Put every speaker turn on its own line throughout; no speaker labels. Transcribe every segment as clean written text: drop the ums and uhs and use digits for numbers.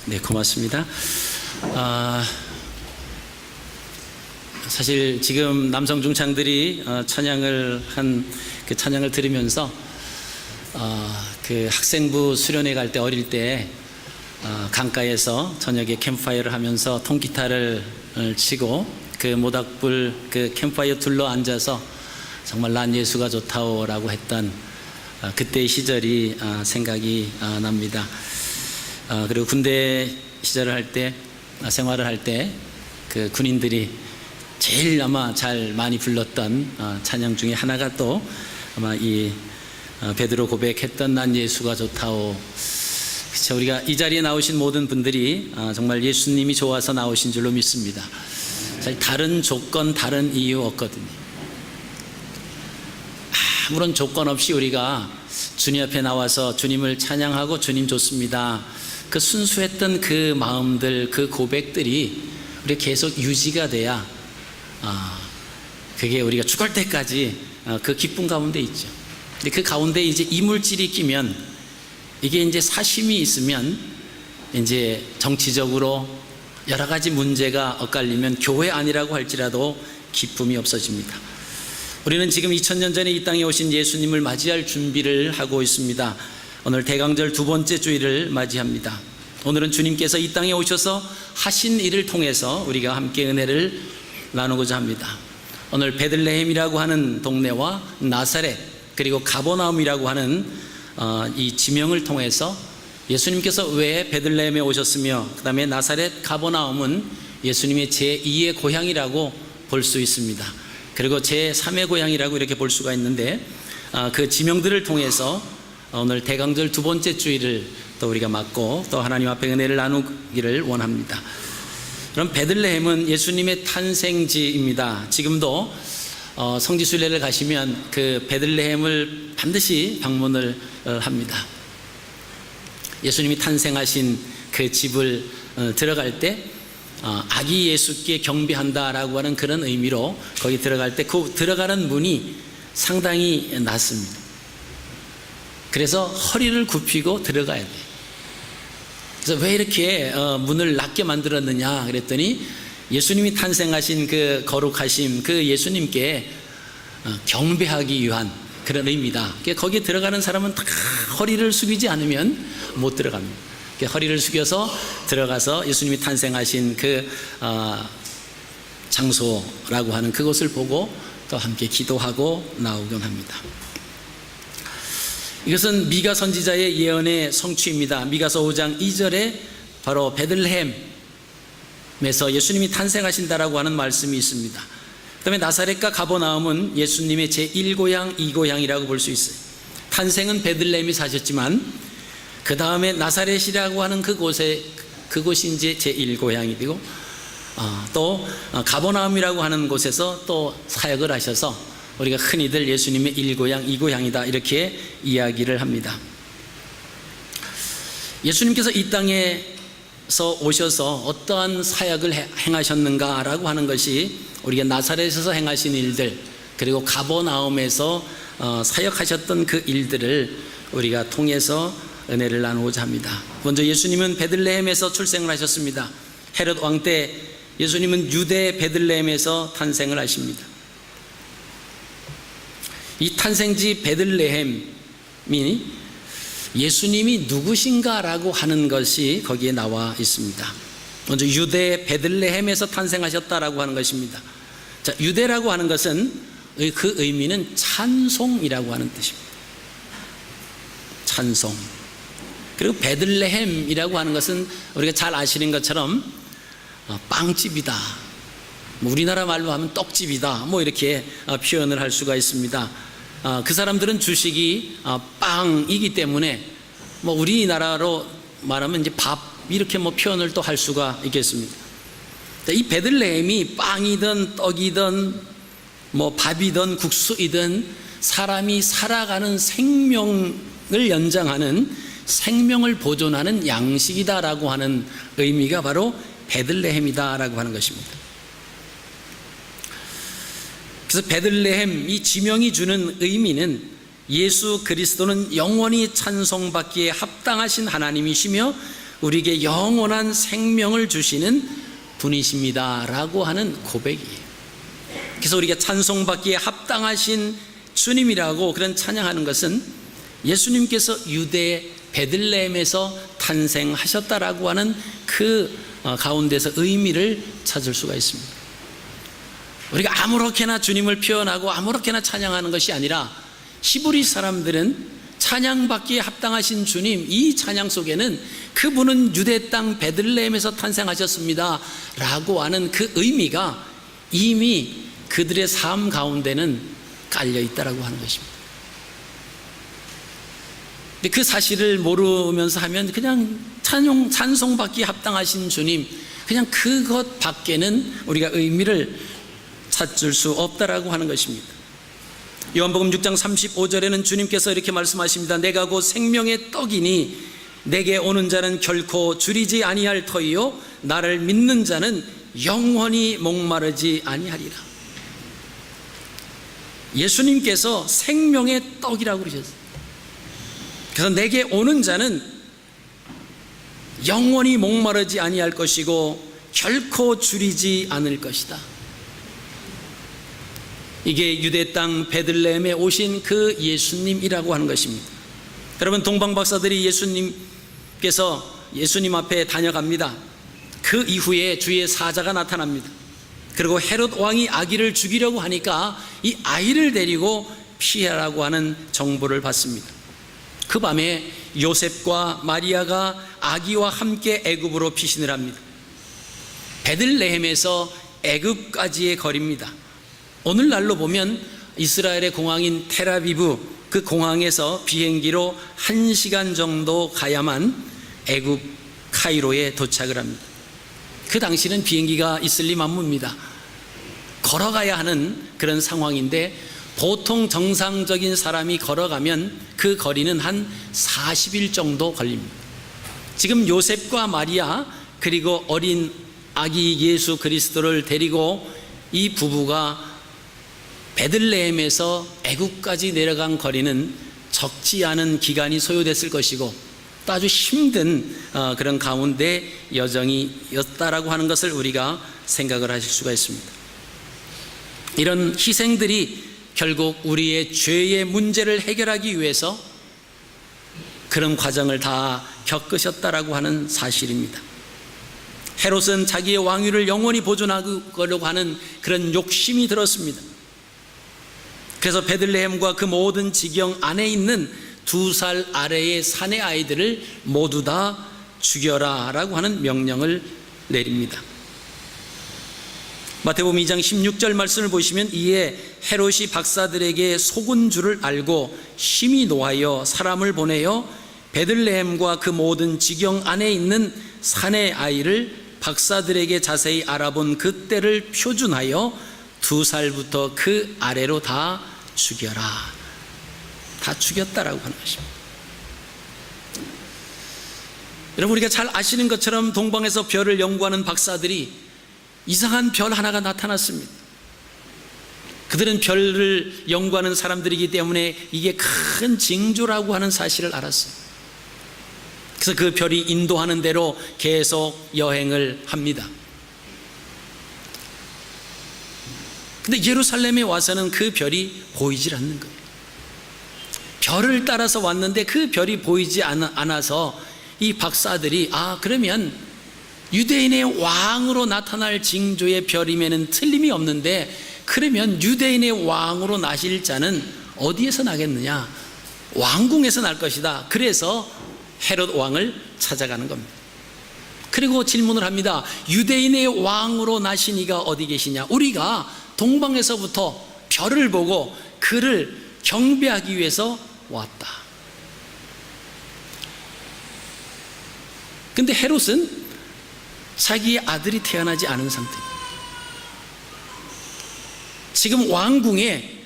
네, 고맙습니다. 사실 지금 남성 중창들이 찬양을 한 그 찬양을 들으면서 그 학생부 수련회 갈 때 어릴 때 강가에서 저녁에 캠프파이어를 하면서 통기타를 치고 그 모닥불 그 캠프파이어 둘러 앉아서 정말 난 예수가 좋다오라고 했던 그때의 시절이 생각이 납니다. 그리고 군대 시절을 할 때 생활을 할 때 그 군인들이 제일 아마 잘 많이 불렀던 찬양 중에 하나가 또 아마 이 베드로 고백했던 난 예수가 좋다오. 그렇죠. 우리가 이 자리에 나오신 모든 분들이 정말 예수님이 좋아서 나오신 줄로 믿습니다. 사실 다른 조건, 다른 이유 없거든요. 아무런 조건 없이 우리가 주님 앞에 나와서 주님을 찬양하고 주님 좋습니다. 그 순수했던 그 마음들, 그 고백들이 우리가 계속 유지가 돼야 그게 우리가 죽을 때까지 그 기쁨 가운데 있죠. 근데 그 가운데 이제 이물질이 끼면, 이게 이제 사심이 있으면 이제 정치적으로 여러 가지 문제가 엇갈리면 교회 아니라고 할지라도 기쁨이 없어집니다. 우리는 지금 2000년 전에 이 땅에 오신 예수님을 맞이할 준비를 하고 있습니다. 오늘 대강절 두 번째 주일을 맞이합니다. 오늘은 주님께서 이 땅에 오셔서 하신 일을 통해서 우리가 함께 은혜를 나누고자 합니다. 오늘 베들레헴이라고 하는 동네와 나사렛 그리고 가버나움이라고 하는 이 지명을 통해서 예수님께서 왜 베들레헴에 오셨으며 그 다음에 나사렛 가버나움은 예수님의 제2의 고향이라고 볼 수 있습니다. 그리고 제3의 고향이라고 이렇게 볼 수가 있는데, 그 지명들을 통해서 오늘 대강절 두 번째 주일을 또 우리가 맞고 또 하나님 앞에 은혜를 나누기를 원합니다. 그럼 베들레헴은 예수님의 탄생지입니다. 지금도 성지순례를 가시면 그 베들레헴을 반드시 방문을 합니다. 예수님이 탄생하신 그 집을 들어갈 때 아기 예수께 경배한다라고 하는 그런 의미로 거기 들어갈 때 그 들어가는 문이 상당히 낮습니다. 그래서 허리를 굽히고 들어가야 돼요. 그래서 왜 이렇게 문을 낮게 만들었느냐 그랬더니 예수님이 탄생하신 그 거룩하심, 그 예수님께 경배하기 위한 그런 의미다. 거기에 들어가는 사람은 다 허리를 숙이지 않으면 못 들어갑니다. 허리를 숙여서 들어가서 예수님이 탄생하신 그 장소라고 하는 그곳을 보고 또 함께 기도하고 나오곤 합니다. 이것은 미가 선지자의 예언의 성취입니다. 미가서 5장 2절에 바로 베들레헴에서 예수님이 탄생하신다라고 하는 말씀이 있습니다. 그 다음에 나사렛과 가버나움은 예수님의 제1고향, 2고향이라고 볼 수 있어요. 탄생은 베들레헴이 사셨지만 그 다음에 나사렛이라고 하는 그곳이 이제 제1고향이 되고 또 가버나움이라고 하는 곳에서 또 사역을 하셔서 우리가 흔히들 예수님의 1고향, 2고향이다 이렇게 이야기를 합니다. 예수님께서 이 땅에서 오셔서 어떠한 사역을 행하셨는가라고 하는 것이 우리가 나사렛에서 행하신 일들 그리고 가버나움에서 사역하셨던 그 일들을 우리가 통해서 은혜를 나누고자 합니다. 먼저 예수님은 베들레헴에서 출생을 하셨습니다. 헤롯 왕 때 예수님은 유대 베들레헴에서 탄생을 하십니다. 이 탄생지 베들레헴이 예수님이 누구신가라고 하는 것이 거기에 나와 있습니다. 먼저 유대 베들레헴에서 탄생하셨다라고 하는 것입니다. 자, 유대라고 하는 것은 그 의미는 찬송이라고 하는 뜻입니다. 찬송. 그리고 베들레헴이라고 하는 것은 우리가 잘 아시는 것처럼 빵집이다. 우리나라 말로 하면 떡집이다. 이렇게 표현을 할 수가 있습니다. 그 사람들은 주식이 빵이기 때문에 우리나라로 말하면 이제 밥 이렇게 표현을 또 할 수가 있겠습니다. 이 베들레헴이 빵이든 떡이든 밥이든 국수이든 사람이 살아가는 생명을 연장하는 생명을 보존하는 양식이다라고 하는 의미가 바로 베들레헴이다라고 하는 것입니다. 그래서 베들레헴 이 지명이 주는 의미는 예수 그리스도는 영원히 찬송받기에 합당하신 하나님이시며 우리에게 영원한 생명을 주시는 분이십니다 라고 하는 고백이에요. 그래서 우리가 찬송받기에 합당하신 주님이라고 그런 찬양하는 것은 예수님께서 유대 베들레헴에서 탄생하셨다라고 하는 그 가운데서 의미를 찾을 수가 있습니다. 우리가 아무렇게나 주님을 표현하고 아무렇게나 찬양하는 것이 아니라 히브리 사람들은 찬양받기에 합당하신 주님, 이 찬양 속에는 그분은 유대 땅 베들레헴에서 탄생하셨습니다 라고 하는 그 의미가 이미 그들의 삶 가운데는 깔려 있다라고 하는 것입니다. 근데 그 사실을 모르면서 하면 그냥 찬송받기에 합당하신 주님, 그냥 그것 밖에는 우리가 의미를 찾을 수 없다라고 하는 것입니다. 요한복음 6장 35절에는 주님께서 이렇게 말씀하십니다. 내가 곧 생명의 떡이니 내게 오는 자는 결코 줄이지 아니할 터이요 나를 믿는 자는 영원히 목마르지 아니하리라. 예수님께서 생명의 떡이라고 그러셨어요. 그래서 내게 오는 자는 영원히 목마르지 아니할 것이고 결코 줄이지 않을 것이다. 이게 유대 땅 베들레헴에 오신 그 예수님이라고 하는 것입니다. 여러분, 동방 박사들이 예수님께서 예수님 앞에 다녀갑니다. 그 이후에 주의 사자가 나타납니다. 그리고 헤롯 왕이 아기를 죽이려고 하니까 이 아이를 데리고 피하라고 하는 정보를 받습니다. 그 밤에 요셉과 마리아가 아기와 함께 애굽으로 피신을 합니다. 베들레헴에서 애굽까지의 거리입니다. 오늘날로 보면 이스라엘의 공항인 텔아비브, 그 공항에서 비행기로 1시간 정도 가야만 애굽 카이로에 도착을 합니다. 그 당시는 비행기가 있을 리 만무입니다. 걸어가야 하는 그런 상황인데 보통 정상적인 사람이 걸어가면 그 거리는 한 40일 정도 걸립니다. 지금 요셉과 마리아 그리고 어린 아기 예수 그리스도를 데리고 이 부부가 베들레헴에서 애굽까지 내려간 거리는 적지 않은 기간이 소요됐을 것이고 또 아주 힘든 그런 가운데 여정이었다라고 하는 것을 우리가 생각을 하실 수가 있습니다. 이런 희생들이 결국 우리의 죄의 문제를 해결하기 위해서 그런 과정을 다 겪으셨다라고 하는 사실입니다. 헤롯은 자기의 왕위를 영원히 보존하려고 하는 그런 욕심이 들었습니다. 그래서 베들레헴과 그 모든 지경 안에 있는 2살 아래의 사내 아이들을 모두 다 죽여라 라고 하는 명령을 내립니다. 마태복음 2장 16절 말씀을 보시면 이에 헤롯이 박사들에게 속은 줄을 알고 심히 노하여 사람을 보내어 베들레헴과 그 모든 지경 안에 있는 사내 아이를 박사들에게 자세히 알아본 그때를 표준하여 2살부터 그 아래로 다 죽여라. 다 죽였다라고 하는 것입니다. 여러분, 우리가 잘 아시는 것처럼 동방에서 별을 연구하는 박사들이 이상한 별 하나가 나타났습니다. 그들은 별을 연구하는 사람들이기 때문에 이게 큰 징조라고 하는 사실을 알았어요. 그래서 그 별이 인도하는 대로 계속 여행을 합니다. 근데 예루살렘에 와서는 그 별이 보이질 않는 거예요. 별을 따라서 왔는데 그 별이 보이지 않아서 이 박사들이 그러면 유대인의 왕으로 나타날 징조의 별이면은 틀림이 없는데 그러면 유대인의 왕으로 나실 자는 어디에서 나겠느냐? 왕궁에서 날 것이다. 그래서 헤롯 왕을 찾아가는 겁니다. 그리고 질문을 합니다. 유대인의 왕으로 나신 이가 어디 계시냐? 우리가 동방에서부터 별을 보고 그를 경배하기 위해서 왔다. 근데 헤롯은 자기의 아들이 태어나지 않은 상태입니다. 지금 왕궁에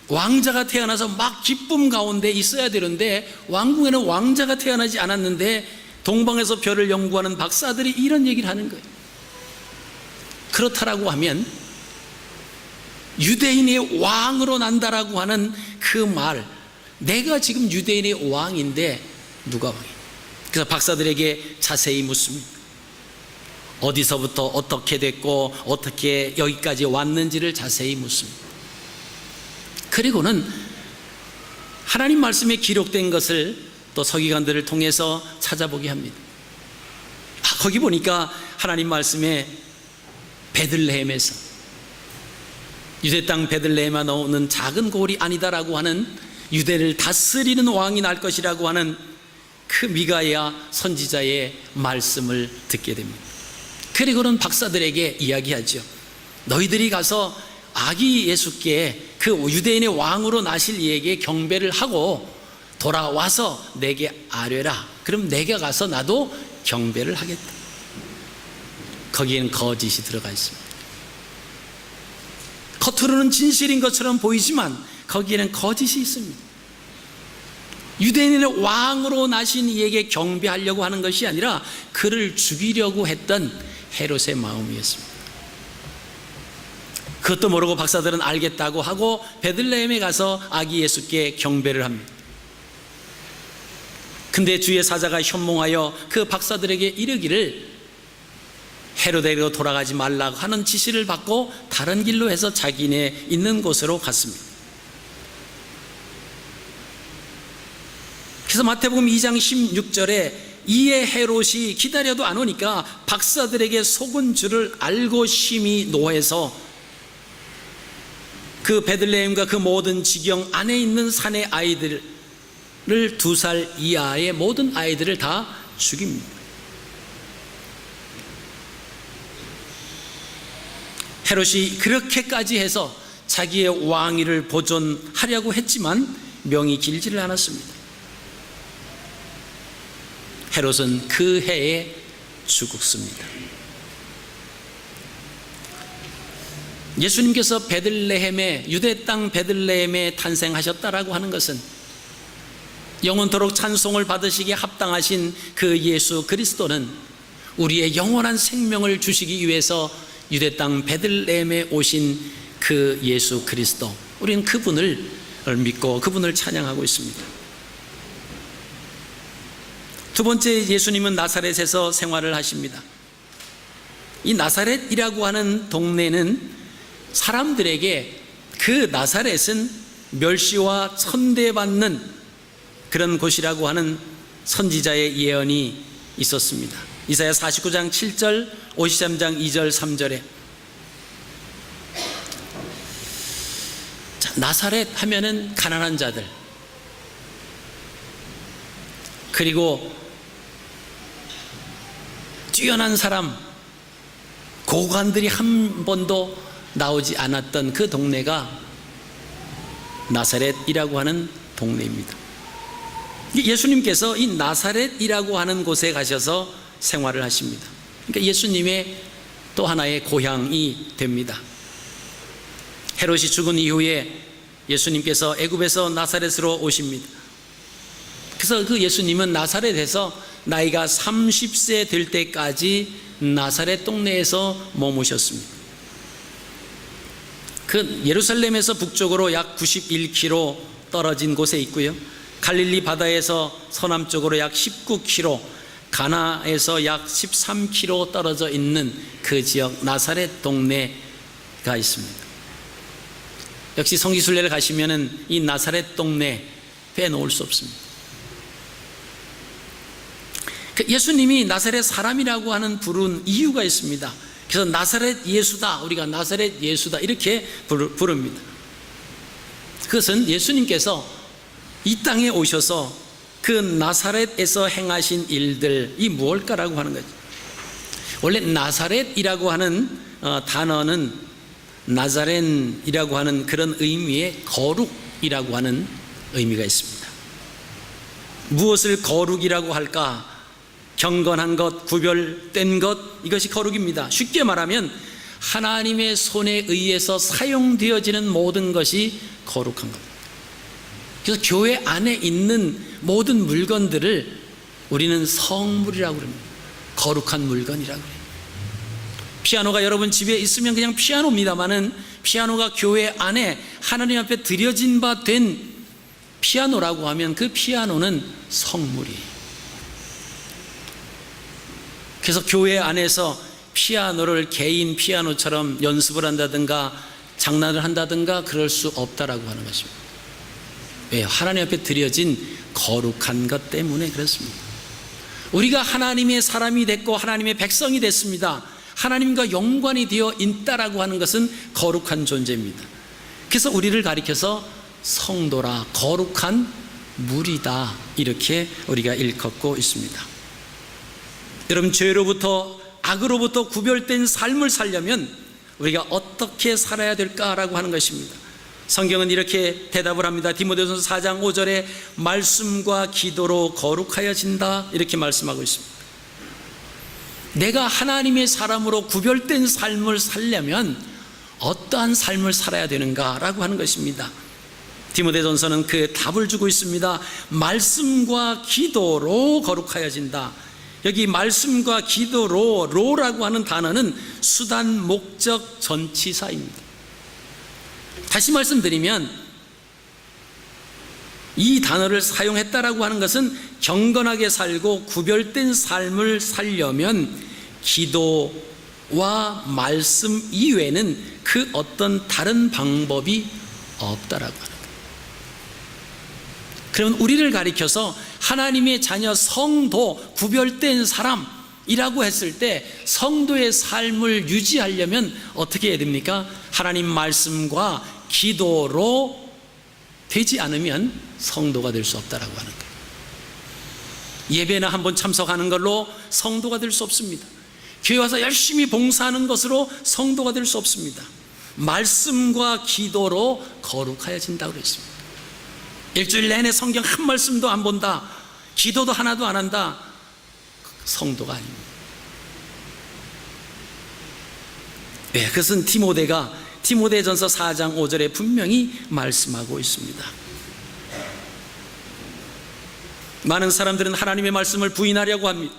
왕자가 태어나서 막 기쁨 가운데 있어야 되는데 왕궁에는 왕자가 태어나지 않았는데 동방에서 별을 연구하는 박사들이 이런 얘기를 하는 거예요. 그렇다라고 하면 유대인의 왕으로 난다라고 하는 그 말, 내가 지금 유대인의 왕인데 누가 왕이야? 그래서 박사들에게 자세히 묻습니다. 어디서부터 어떻게 됐고 어떻게 여기까지 왔는지를 자세히 묻습니다. 그리고는 하나님 말씀에 기록된 것을 또 서기관들을 통해서 찾아보게 합니다. 거기 보니까 하나님 말씀에 베들레헴에서, 유대 땅 베들레헴에 나오는 작은 고을이 아니다라고 하는, 유대를 다스리는 왕이 날 것이라고 하는 그 미가야 선지자의 말씀을 듣게 됩니다. 그리고는 박사들에게 이야기하죠. 너희들이 가서 아기 예수께, 그 유대인의 왕으로 나실 이에게 경배를 하고 돌아와서 내게 아뢰라. 그럼 내가 가서 나도 경배를 하겠다. 거기에는 거짓이 들어가 있습니다. 겉으로는 진실인 것처럼 보이지만 거기에는 거짓이 있습니다. 유대인의 왕으로 나신 이에게 경배하려고 하는 것이 아니라 그를 죽이려고 했던 헤롯의 마음이었습니다. 그것도 모르고 박사들은 알겠다고 하고 베들레헴에 가서 아기 예수께 경배를 합니다. 근데 주의 사자가 현몽하여 그 박사들에게 이르기를 헤로데로 돌아가지 말라고 하는 지시를 받고 다른 길로 해서 자기네 있는 곳으로 갔습니다. 그래서 마태복음 2장 16절에 이에 헤롯이 기다려도 안 오니까 박사들에게 속은 줄을 알고 심히 노해서 그 베들레헴과 그 모든 지경 안에 있는 산의 아이들을 2살 이하의 모든 아이들을 다 죽입니다. 헤롯이 그렇게까지 해서 자기의 왕위를 보존하려고 했지만 명이 길지를 않았습니다. 헤롯은 그 해에 죽었습니다. 예수님께서 베들레헴에, 유대 땅 베들레헴에 탄생하셨다라고 하는 것은 영원토록 찬송을 받으시기에 합당하신 그 예수 그리스도는 우리의 영원한 생명을 주시기 위해서 유대 땅 베들레헴에 오신 그 예수 그리스도, 우리는 그분을 믿고 그분을 찬양하고 있습니다. 두 번째, 예수님은 나사렛에서 생활을 하십니다. 이 나사렛이라고 하는 동네는 사람들에게 그 나사렛은 멸시와 천대받는 그런 곳이라고 하는 선지자의 예언이 있었습니다. 이사야 49장 7절, 53장 2절 3절에 나사렛 하면은 가난한 자들, 그리고 뛰어난 사람, 고관들이 한 번도 나오지 않았던 그 동네가 나사렛이라고 하는 동네입니다. 예수님께서 이 나사렛이라고 하는 곳에 가셔서 생활을 하십니다. 그러니까 예수님의 또 하나의 고향이 됩니다. 헤롯이 죽은 이후에 예수님께서 애굽에서 나사렛으로 오십니다. 그래서 그 예수님은 나사렛에서 나이가 30세 될 때까지 나사렛 동네에서 머무셨습니다. 그 예루살렘에서 북쪽으로 약 91km 떨어진 곳에 있고요, 갈릴리 바다에서 서남쪽으로 약 19km, 가나에서 약 13km 떨어져 있는 그 지역 나사렛 동네가 있습니다. 역시 성지순례를 가시면은 이 나사렛 동네 빼놓을 수 없습니다. 예수님이 나사렛 사람이라고 하는 부른 이유가 있습니다. 그래서 나사렛 예수다, 우리가 나사렛 예수다 이렇게 부릅니다. 그것은 예수님께서 이 땅에 오셔서 그 나사렛에서 행하신 일들이 무엇일까라고 하는 거죠. 원래 나사렛이라고 하는 단어는 나자렌이라고 하는 그런 의미의 거룩이라고 하는 의미가 있습니다. 무엇을 거룩이라고 할까? 경건한 것, 구별된 것, 이것이 거룩입니다. 쉽게 말하면 하나님의 손에 의해서 사용되어지는 모든 것이 거룩한 겁니다. 그래서 교회 안에 있는 모든 물건들을 우리는 성물이라고 합니다. 거룩한 물건이라고 해요. 피아노가 여러분 집에 있으면 그냥 피아노입니다만은 피아노가 교회 안에 하나님 앞에 드려진 바 된 피아노라고 하면 그 피아노는 성물이에요. 그래서 교회 안에서 피아노를 개인 피아노처럼 연습을 한다든가 장난을 한다든가 그럴 수 없다라고 하는 것입니다. 왜요? 하나님 앞에 드려진 거룩한 것 때문에 그렇습니다. 우리가 하나님의 사람이 됐고 하나님의 백성이 됐습니다. 하나님과 연관이 되어 있다라고 하는 것은 거룩한 존재입니다. 그래서 우리를 가리켜서 성도라, 거룩한 무리다, 이렇게 우리가 일컫고 있습니다. 여러분, 죄로부터, 악으로부터 구별된 삶을 살려면 우리가 어떻게 살아야 될까라고 하는 것입니다. 성경은 이렇게 대답을 합니다. 디모데전서 4장 5절에 말씀과 기도로 거룩하여진다, 이렇게 말씀하고 있습니다. 내가 하나님의 사람으로 구별된 삶을 살려면 어떠한 삶을 살아야 되는가라고 하는 것입니다. 디모데전서는 그 답을 주고 있습니다. 말씀과 기도로 거룩하여진다. 여기 말씀과 기도로, 로라고 하는 단어는 수단, 목적, 전치사입니다. 다시 말씀드리면 이 단어를 사용했다라고 하는 것은 경건하게 살고 구별된 삶을 살려면 기도와 말씀 이외에는 그 어떤 다른 방법이 없다라고 하는 거예요. 그러면 우리를 가리켜서 하나님의 자녀, 성도, 구별된 사람이라고 했을 때 성도의 삶을 유지하려면 어떻게 해야 됩니까? 하나님 말씀과 기도로 되지 않으면 성도가 될 수 없다라고 하는 거예요. 예배나 한번 참석하는 걸로 성도가 될 수 없습니다. 교회 와서 열심히 봉사하는 것으로 성도가 될 수 없습니다. 말씀과 기도로 거룩하여진다고 그랬습니다. 일주일 내내 성경 한 말씀도 안 본다, 기도도 하나도 안 한다, 성도가 아닙니다. 네, 그것은 디모데전서 4장 5절에 분명히 말씀하고 있습니다. 많은 사람들은 하나님의 말씀을 부인하려고 합니다.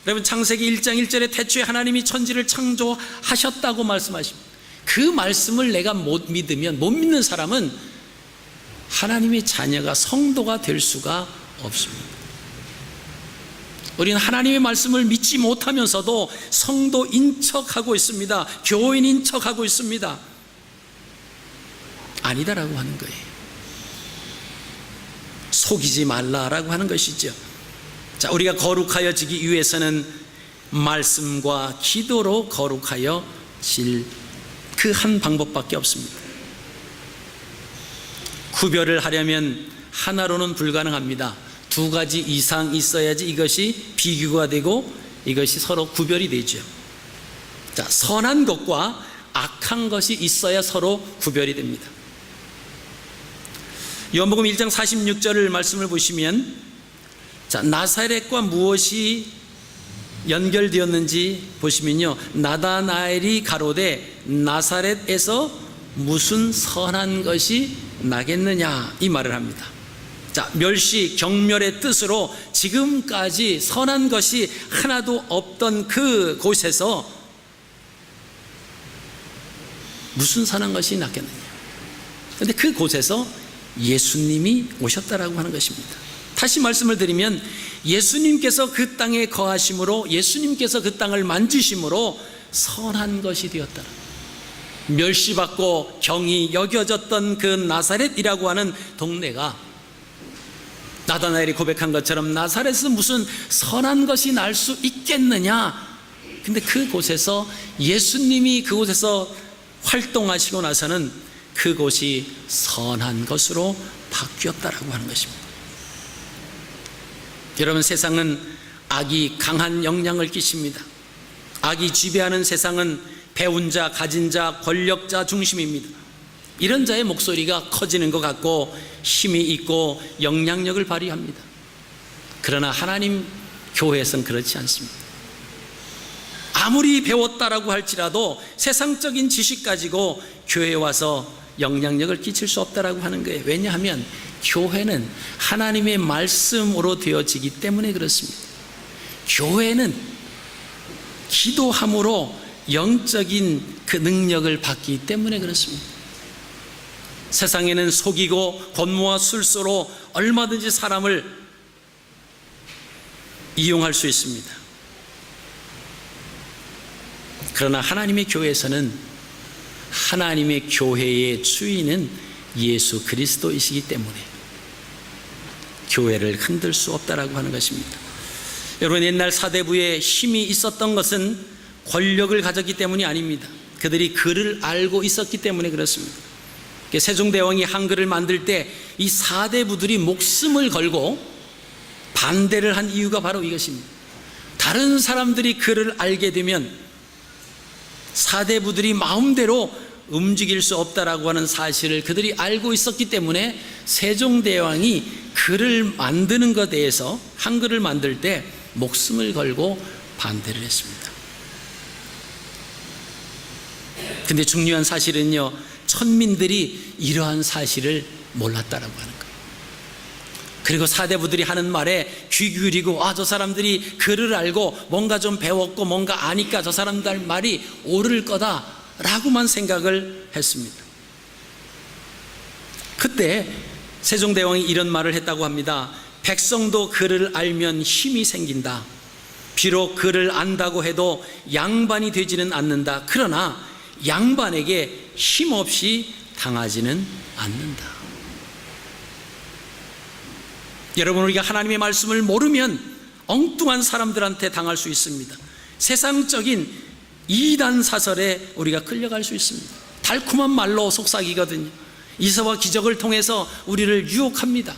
여러분, 창세기 1장 1절에 태초에 하나님이 천지를 창조하셨다고 말씀하십니다. 그 말씀을 내가 못 믿으면, 못 믿는 사람은 하나님의 자녀가, 성도가 될 수가 없습니다. 우리는 하나님의 말씀을 믿지 못하면서도 성도인 척하고 있습니다. 교인인 척하고 있습니다. 아니다라고 하는 거예요. 속이지 말라라고 하는 것이죠. 자, 우리가 거룩하여지기 위해서는 말씀과 기도로 거룩하여질 그 한 방법밖에 없습니다. 구별을 하려면 하나로는 불가능합니다. 두 가지 이상 있어야지 이것이 비교가 되고 이것이 서로 구별이 되죠. 자, 선한 것과 악한 것이 있어야 서로 구별이 됩니다. 요한복음 1장 46절을 말씀을 보시면, 자, 나사렛과 무엇이 연결되었는지 보시면요, 나다나엘이 가로되 나사렛에서 무슨 선한 것이 나겠느냐, 이 말을 합니다. 자, 멸시, 경멸의 뜻으로 지금까지 선한 것이 하나도 없던 그 곳에서 무슨 선한 것이 났겠느냐. 그런데 그 곳에서 예수님이 오셨다라고 하는 것입니다. 다시 말씀을 드리면 예수님께서 그 땅에 거하심으로, 예수님께서 그 땅을 만지심으로 선한 것이 되었다. 멸시받고 경히 여겨졌던 그 나사렛이라고 하는 동네가 나다나엘이 고백한 것처럼 나사렛에서 무슨 선한 것이 날 수 있겠느냐. 근데 그곳에서 예수님이 그곳에서 활동하시고 나서는 그곳이 선한 것으로 바뀌었다라고 하는 것입니다. 여러분, 세상은 악이 강한 영향을 끼칩니다. 악이 지배하는 세상은 배운 자, 가진 자, 권력자 중심입니다. 이런 자의 목소리가 커지는 것 같고 힘이 있고 영향력을 발휘합니다. 그러나 하나님 교회에서는 그렇지 않습니다. 아무리 배웠다라고 할지라도 세상적인 지식 가지고 교회에 와서 영향력을 끼칠 수 없다라고 하는 거예요. 왜냐하면 교회는 하나님의 말씀으로 되어지기 때문에 그렇습니다. 교회는 기도함으로 영적인 그 능력을 받기 때문에 그렇습니다. 세상에는 속이고 권모와 술수로 얼마든지 사람을 이용할 수 있습니다. 그러나 하나님의 교회에서는 하나님의 교회의 주인은 예수 그리스도이시기 때문에 교회를 흔들 수 없다라고 하는 것입니다. 여러분, 옛날 사대부에 힘이 있었던 것은 권력을 가졌기 때문이 아닙니다. 그들이 글을 알고 있었기 때문에 그렇습니다. 세종대왕이 한글을 만들 때 이 사대부들이 목숨을 걸고 반대를 한 이유가 바로 이것입니다. 다른 사람들이 글을 알게 되면 사대부들이 마음대로 움직일 수 없다라고 하는 사실을 그들이 알고 있었기 때문에 세종대왕이 글을 만드는 것에 대해서 한글을 만들 때 목숨을 걸고 반대를 했습니다. 근데 중요한 사실은요, 천민들이 이러한 사실을 몰랐다라고 하는 거예요. 그리고 사대부들이 하는 말에 귀 기울이고, 저 사람들이 글을 알고 뭔가 좀 배웠고 뭔가 아니까 저 사람들 말이 옳을 거다라고만 생각을 했습니다. 그때 세종대왕이 이런 말을 했다고 합니다. 백성도 글을 알면 힘이 생긴다. 비록 글을 안다고 해도 양반이 되지는 않는다. 그러나 양반에게 힘없이 당하지는 않는다. 여러분, 우리가 하나님의 말씀을 모르면 엉뚱한 사람들한테 당할 수 있습니다. 세상적인 이단 사설에 우리가 끌려갈 수 있습니다. 달콤한 말로 속삭이거든요. 이사와 기적을 통해서 우리를 유혹합니다.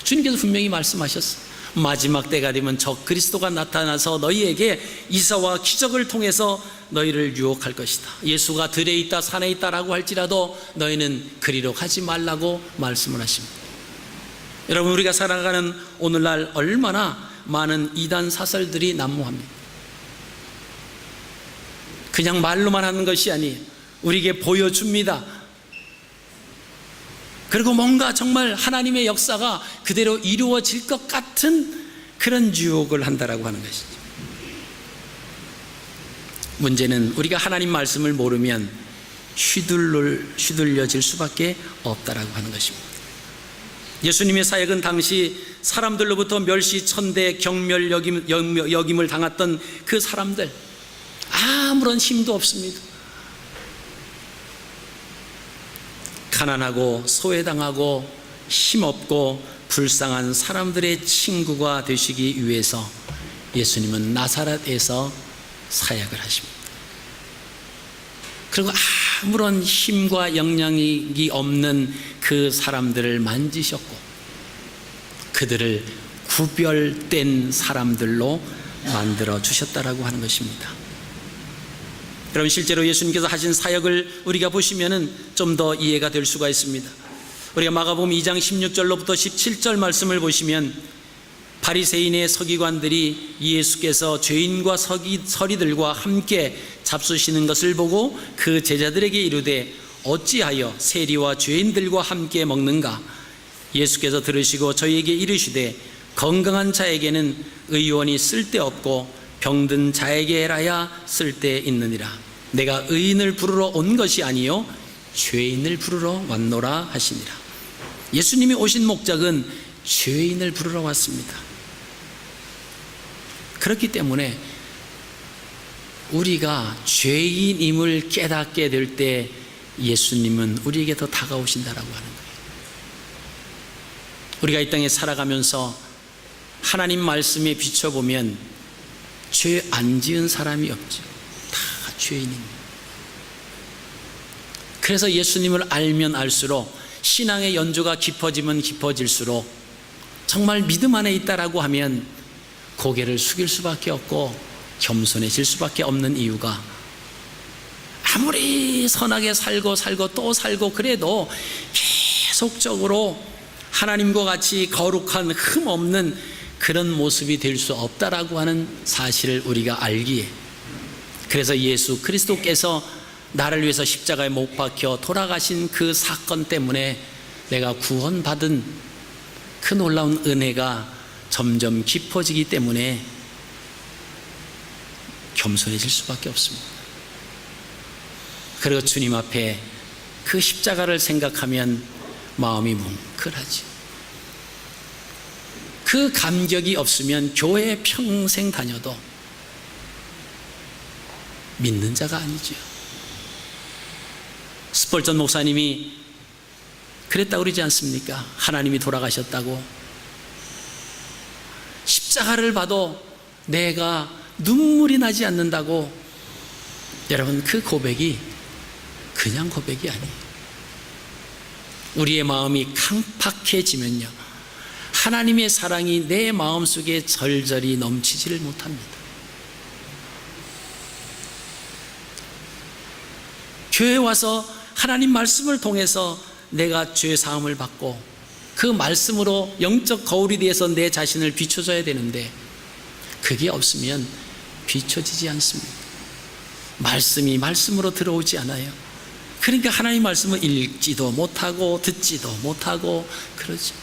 주님께서 분명히 말씀하셨어요. 마지막 때가 되면 적 그리스도가 나타나서 너희에게 이사와 기적을 통해서 너희를 유혹할 것이다. 예수가 들에 있다 산에 있다라고 할지라도 너희는 그리로 가지 말라고 말씀을 하십니다. 여러분, 우리가 살아가는 오늘날 얼마나 많은 이단 사설들이 난무합니다. 그냥 말로만 하는 것이 아니에요. 우리에게 보여줍니다. 그리고 뭔가 정말 하나님의 역사가 그대로 이루어질 것 같은 그런 유혹을 한다라고 하는 것이죠. 문제는 우리가 하나님 말씀을 모르면 휘둘려질 수밖에 없다라고 하는 것입니다. 예수님의 사역은 당시 사람들로부터 멸시천대 경멸 여김을 당했던 그 사람들, 아무런 힘도 없습니다. 가난하고 소외당하고 힘없고 불쌍한 사람들의 친구가 되시기 위해서 예수님은 나사렛에서 사역을 하십니다. 그리고 아무런 힘과 영향력이 없는 그 사람들을 만지셨고 그들을 구별된 사람들로 만들어 주셨다라고 하는 것입니다. 여러분, 실제로 예수님께서 하신 사역을 우리가 보시면은 좀 더 이해가 될 수가 있습니다. 우리가 마가복음 2장 16절로부터 17절 말씀을 보시면 바리새인의 서기관들이 예수께서 죄인과 서리들과 함께 잡수시는 것을 보고 그 제자들에게 이르되 어찌하여 세리와 죄인들과 함께 먹는가? 예수께서 들으시고 저희에게 이르시되 건강한 자에게는 의원이 쓸데없고 병든 자에게라야 쓸데있느니라. 내가 의인을 부르러 온 것이 아니요 죄인을 부르러 왔노라 하시니라. 예수님이 오신 목적은 죄인을 부르러 왔습니다. 그렇기 때문에 우리가 죄인임을 깨닫게 될 때 예수님은 우리에게 더 다가오신다라고 하는 거예요. 우리가 이 땅에 살아가면서 하나님 말씀에 비춰보면 죄 안 지은 사람이 없죠. 다 죄인입니다. 그래서 예수님을 알면 알수록, 신앙의 연조가 깊어지면 깊어질수록 정말 믿음 안에 있다라고 하면 고개를 숙일 수밖에 없고 겸손해질 수밖에 없는 이유가, 아무리 선하게 살고 또 살고 그래도 계속적으로 하나님과 같이 거룩한 흠 없는 그런 모습이 될 수 없다라고 하는 사실을 우리가 알기에, 그래서 예수 그리스도께서 나를 위해서 십자가에 못 박혀 돌아가신 그 사건 때문에 내가 구원받은 그 놀라운 은혜가 점점 깊어지기 때문에 겸손해질 수밖에 없습니다. 그리고 주님 앞에 그 십자가를 생각하면 마음이 뭉클하지. 그 감격이 없으면 교회에 평생 다녀도 믿는 자가 아니죠. 스펄전 목사님이 그랬다고 그러지 않습니까? 하나님이 돌아가셨다고. 십자가를 봐도 내가 눈물이 나지 않는다고. 여러분, 그 고백이 그냥 고백이 아니에요. 우리의 마음이 강팍해지면요, 하나님의 사랑이 내 마음속에 절절히 넘치지를 못합니다. 교회에 와서 하나님 말씀을 통해서 내가 죄 사함을 받고 그 말씀으로 영적 거울이 되어서 내 자신을 비춰줘야 되는데, 그게 없으면 비춰지지 않습니다. 말씀이 말씀으로 들어오지 않아요. 그러니까 하나님 말씀을 읽지도 못하고 듣지도 못하고 그러죠.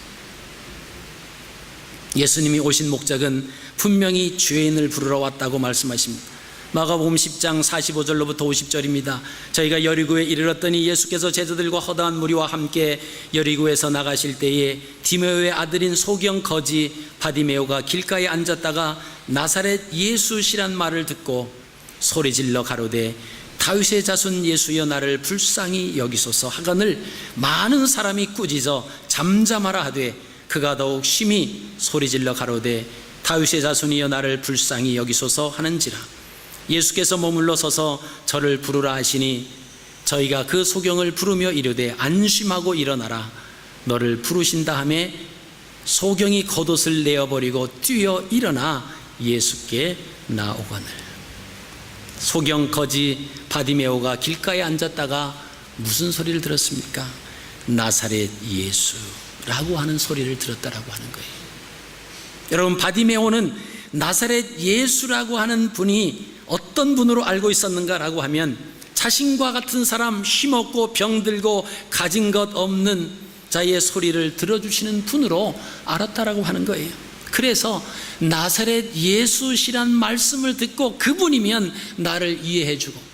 예수님이 오신 목적은 분명히 죄인을 부르러 왔다고 말씀하십니다. 마가복음 10장 45절로부터 50절입니다. 저희가 여리고에 이르렀더니 예수께서 제자들과 허다한 무리와 함께 여리고에서 나가실 때에 디메오의 아들인 소경 거지 바디메오가 길가에 앉았다가 나사렛 예수시란 말을 듣고 소리질러 가로되 다윗의 자손 예수여 나를 불쌍히 여기소서 하거늘 많은 사람이 꾸짖어 잠잠하라 하되 그가 더욱 심히 소리질러 가로되 다윗의 자손이여 나를 불쌍히 여기소서 하는지라. 예수께서 머물러 서서 저를 부르라 하시니 저희가 그 소경을 부르며 이르되 안심하고 일어나라 너를 부르신다 하매 소경이 겉옷을 내어버리고 뛰어 일어나 예수께 나오거늘. 소경 거지 바디메오가 길가에 앉았다가 무슨 소리를 들었습니까? 나사렛 예수라고 하는 소리를 들었다라고 하는 거예요. 여러분, 바디메오는 나사렛 예수라고 하는 분이 어떤 분으로 알고 있었는가라고 하면 자신과 같은 사람, 힘없고 병들고 가진 것 없는 자의 소리를 들어주시는 분으로 알았다라고 하는 거예요. 그래서 나사렛 예수시란 말씀을 듣고 그분이면 나를 이해해주고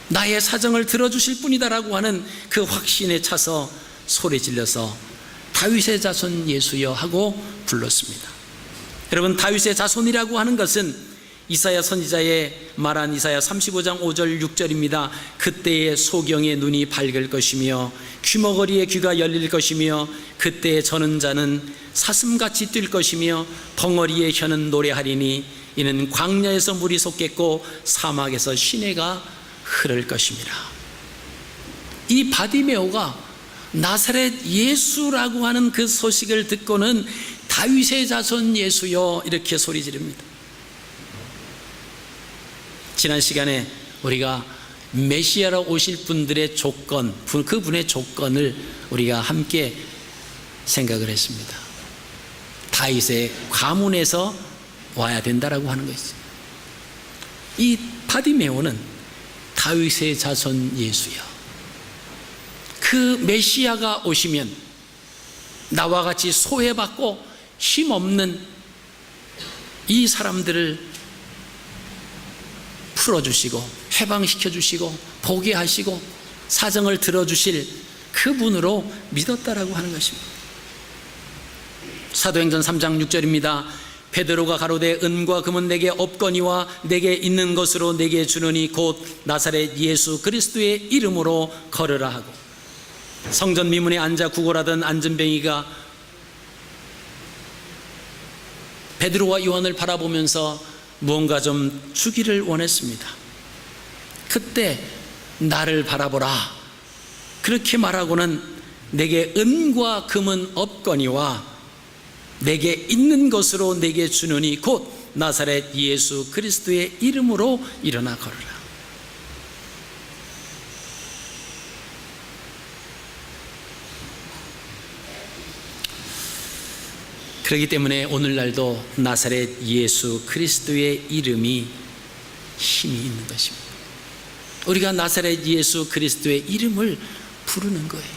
나의 사정을 들어주실 분이다라고 하는 그 확신에 차서 소리 질러서 다윗의 자손 예수여 하고 불렀습니다. 여러분, 다윗의 자손이라고 하는 것은 이사야 선지자의 말한 이사야 35장 5절 6절입니다. 그때의 소경의 눈이 밝을 것이며 귀머거리의 귀가 열릴 것이며 그때의 저는 자는 사슴같이 뛸 것이며 벙어리의 혀는 노래하리니 이는 광야에서 물이 솟겠고 사막에서 시내가 흐를 것입니다. 이 바디메오가 나사렛 예수라고 하는 그 소식을 듣고는 다윗의 자손 예수여 이렇게 소리 지릅니다. 지난 시간에 우리가 메시아로 오실 분들의 조건, 그분의 조건을 우리가 함께 생각을 했습니다. 다윗의 가문에서 와야 된다라고 하는 것이죠. 이 바디메오는 다윗의 자손 예수여, 그 메시아가 오시면 나와 같이 소외받고 힘없는 이 사람들을 풀어주시고 해방시켜주시고 보게 하시고 사정을 들어주실 그분으로 믿었다라고 하는 것입니다. 사도행전 3장 6절입니다. 베드로가 가로되 은과 금은 내게 없거니와 내게 있는 것으로 내게 주노니 곧 나사렛 예수 그리스도의 이름으로 걸으라 하고, 성전 미문에 앉아 구걸하던 안전뱅이가 베드로와 요한을 바라보면서 무언가 좀 주기를 원했습니다. 그때 나를 바라보라 그렇게 말하고는 내게 은과 금은 없거니와 내게 있는 것으로 내게 주노니 곧 나사렛 예수 그리스도의 이름으로 일어나 걸으라. 그렇기 때문에 오늘날도 나사렛 예수 그리스도의 이름이 힘이 있는 것입니다. 우리가 나사렛 예수 그리스도의 이름을 부르는 거예요.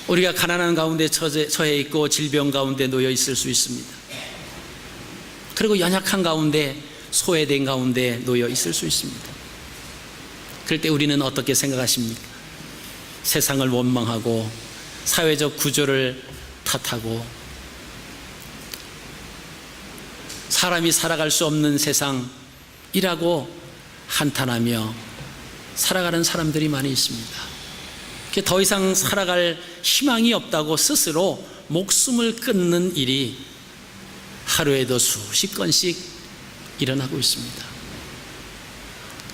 우리가 가난한 가운데 처해 있고 질병 가운데 놓여 있을 수 있습니다. 그리고 연약한 가운데, 소외된 가운데 놓여 있을 수 있습니다. 그럴 때 우리는 어떻게 생각하십니까? 세상을 원망하고 사회적 구조를 탓하고 사람이 살아갈 수 없는 세상이라고 한탄하며 살아가는 사람들이 많이 있습니다. 더 이상 살아갈 희망이 없다고 스스로 목숨을 끊는 일이 하루에도 수십 건씩 일어나고 있습니다.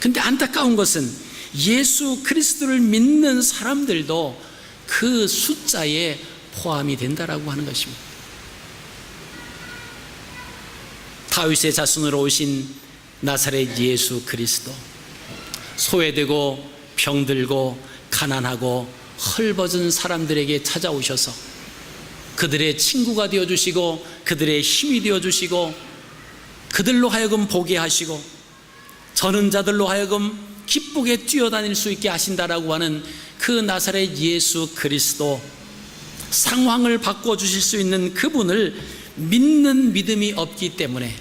근데 안타까운 것은 예수 그리스도를 믿는 사람들도 그 숫자에 포함이 된다라고 하는 것입니다. 다윗의 자손으로 오신 나사렛 예수 그리스도, 소외되고 병들고 가난하고 헐벗은 사람들에게 찾아오셔서 그들의 친구가 되어주시고 그들의 힘이 되어주시고 그들로 하여금 보게 하시고 저는 자들로 하여금 기쁘게 뛰어다닐 수 있게 하신다라고 하는 그 나사렛 예수 그리스도, 상황을 바꿔주실 수 있는 그분을 믿는 믿음이 없기 때문에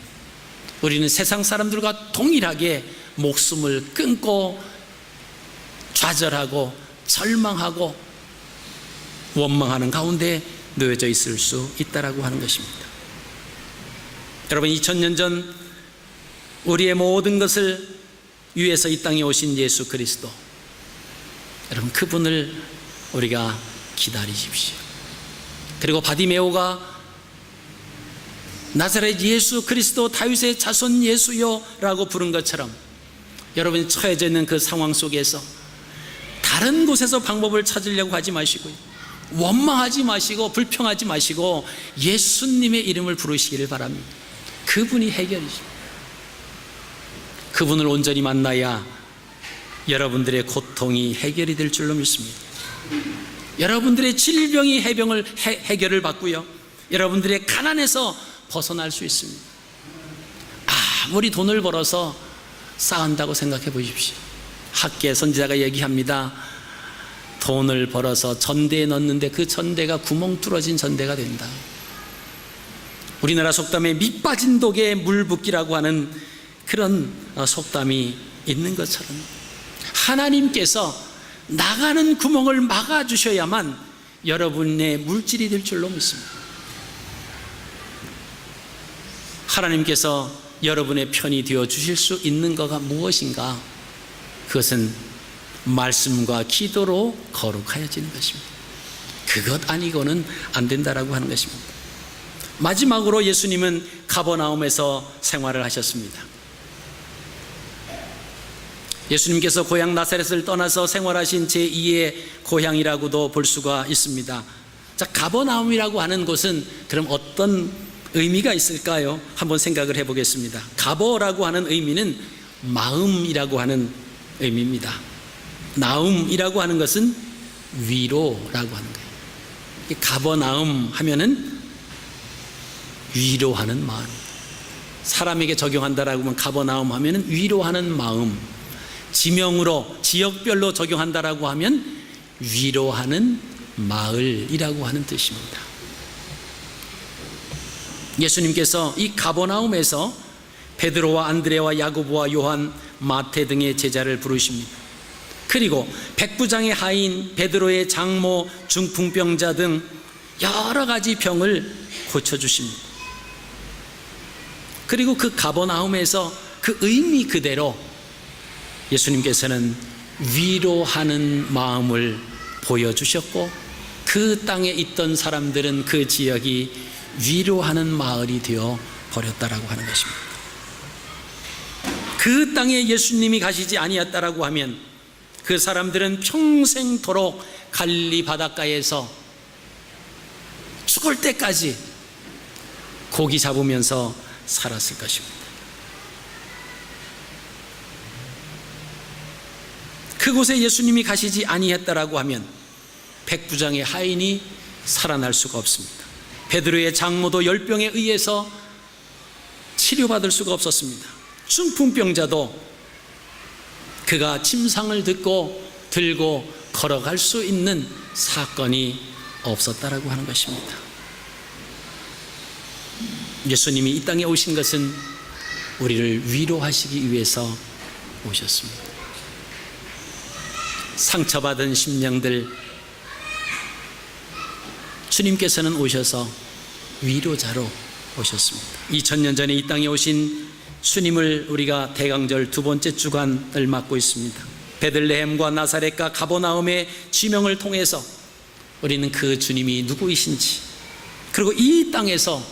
우리는 세상 사람들과 동일하게 목숨을 끊고 좌절하고 절망하고 원망하는 가운데 놓여져 있을 수 있다라고 하는 것입니다. 여러분, 2000년 전 우리의 모든 것을 위해서 이 땅에 오신 예수 그리스도, 여러분 그분을 우리가 기다리십시오. 그리고 바디메오가 나사렛 예수 그리스도, 다윗의 자손 예수여 라고 부른 것처럼 여러분이 처해져 있는 그 상황 속에서 다른 곳에서 방법을 찾으려고 하지 마시고요, 원망하지 마시고 불평하지 마시고 예수님의 이름을 부르시기를 바랍니다. 그분이 해결이십니다. 그분을 온전히 만나야 여러분들의 고통이 해결이 될 줄로 믿습니다. 여러분들의 질병이 해결을 받고요, 여러분들의 가난에서 벗어날 수 있습니다. 아무리 돈을 벌어서 쌓은다고 생각해 보십시오. 학계 선지자가 얘기합니다. 돈을 벌어서 전대에 넣는데 그 전대가 구멍 뚫어진 전대가 된다. 우리나라 속담에 밑 빠진 독에 물 붓기라고 하는 그런 속담이 있는 것처럼 하나님께서 나가는 구멍을 막아주셔야만 여러분의 물질이 될 줄로 믿습니다. 하나님께서 여러분의 편이 되어 주실 수 있는 것가 무엇인가? 그것은 말씀과 기도로 거룩하여지는 것입니다. 그것 아니고는 안 된다라고 하는 것입니다. 마지막으로 예수님은 가버나움에서 생활을 하셨습니다. 예수님께서 고향 나사렛을 떠나서 생활하신 제2의 고향이라고도 볼 수가 있습니다. 자, 가버나움이라고 하는 곳은 그럼 어떤 의미가 있을까요? 한번 생각을 해보겠습니다. 가버라고 하는 의미는 마음이라고 하는 의미입니다. 나움이라고 하는 것은 위로라고 하는 거예요. 가버나움 하면은 위로하는 마음. 사람에게 적용한다라고 하면 가버나움 하면은 위로하는 마음. 지명으로 지역별로 적용한다라고 하면 위로하는 마을이라고 하는 뜻입니다. 예수님께서 이 가버나움에서 베드로와 안드레와 야고보와 요한, 마태 등의 제자를 부르십니다. 그리고 백부장의 하인, 베드로의 장모, 중풍병자 등 여러 가지 병을 고쳐주십니다. 그리고 그 가버나움에서 그 의미 그대로 예수님께서는 위로하는 마음을 보여주셨고 그 땅에 있던 사람들은 그 지역이 위로하는 마을이 되어 버렸다라고 하는 것입니다. 그 땅에 예수님이 가시지 아니었다라고 하면 그 사람들은 평생토록 갈릴리 바닷가에서 죽을 때까지 고기 잡으면서 살았을 것입니다. 그곳에 예수님이 가시지 아니했다라고 하면 백부장의 하인이 살아날 수가 없습니다. 베드로의 장모도 열병에 의해서 치료받을 수가 없었습니다. 중풍병자도 그가 침상을 들고 걸어갈 수 있는 사건이 없었다라고 하는 것입니다. 예수님이 이 땅에 오신 것은 우리를 위로하시기 위해서 오셨습니다. 상처받은 심령들, 주님께서는 오셔서 위로자로 오셨습니다. 2000년 전에 이 땅에 오신 주님을 우리가 대강절 두 번째 주간을 맞고 있습니다. 베들레헴과 나사렛과 가버나움의 지명을 통해서 우리는 그 주님이 누구이신지, 그리고 이 땅에서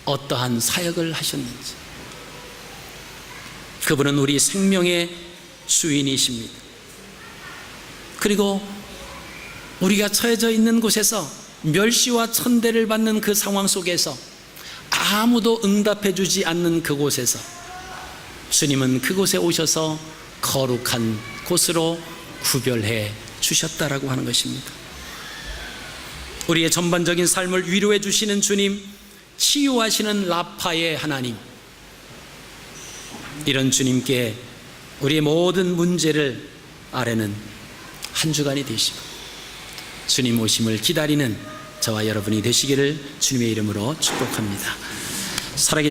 어떠한 사역을 하셨는지, 그분은 우리 생명의 주인이십니다. 그리고 우리가 처해져 있는 곳에서 멸시와 천대를 받는 그 상황 속에서 아무도 응답해 주지 않는 그곳에서 주님은 그곳에 오셔서 거룩한 곳으로 구별해 주셨다라고 하는 것입니다. 우리의 전반적인 삶을 위로해 주시는 주님, 치유하시는 라파의 하나님, 이런 주님께 우리의 모든 문제를 아뢰는 한 주간이 되시고 주님 오심을 기다리는 저와 여러분이 되시기를 주님의 이름으로 축복합니다. 살아계신